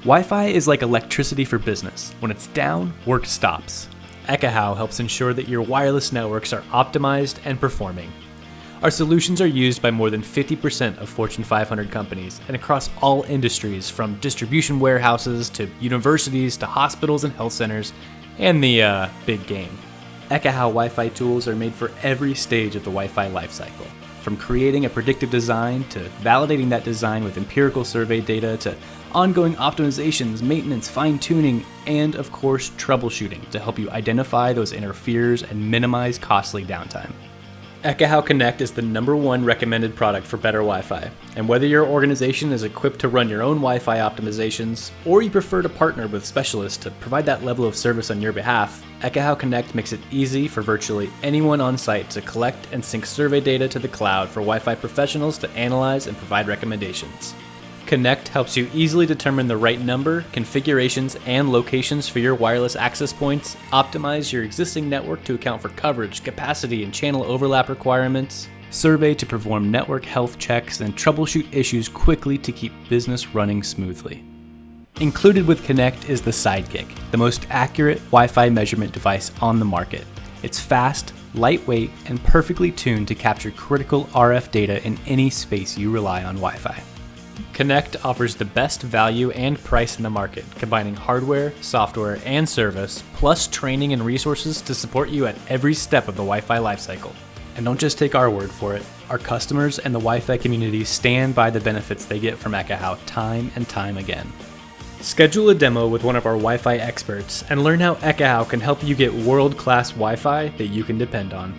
Wi-Fi is like electricity for business. When it's down, work stops. Ekahau helps ensure that your wireless networks are optimized and performing. Our solutions are used by more than 50% of Fortune 500 companies and across all industries, from distribution warehouses to universities to hospitals and health centers, and the big game. Ekahau Wi-Fi tools are made for every stage of the Wi-Fi lifecycle. From creating a predictive design to validating that design with empirical survey data to ongoing optimizations, maintenance, fine-tuning, and of course troubleshooting to help you identify those interferes and minimize costly downtime. Ekahau Connect is the #1 recommended product for better Wi-Fi, and whether your organization is equipped to run your own Wi-Fi optimizations, or you prefer to partner with specialists to provide that level of service on your behalf, Ekahau Connect makes it easy for virtually anyone on site to collect and sync survey data to the cloud for Wi-Fi professionals to analyze and provide recommendations. Connect helps you easily determine the right number, configurations, and locations for your wireless access points, optimize your existing network to account for coverage, capacity, and channel overlap requirements, survey to perform network health checks, and troubleshoot issues quickly to keep business running smoothly. Included with Connect is the Sidekick, the most accurate Wi-Fi measurement device on the market. It's fast, lightweight, and perfectly tuned to capture critical RF data in any space you rely on Wi-Fi. Connect offers the best value and price in the market, combining hardware, software, and service, plus training and resources to support you at every step of the Wi-Fi lifecycle. And don't just take our word for it. Our customers and the Wi-Fi community stand by the benefits they get from Ekahau time and time again. Schedule a demo with one of our Wi-Fi experts and learn how Ekahau can help you get world-class Wi-Fi that you can depend on.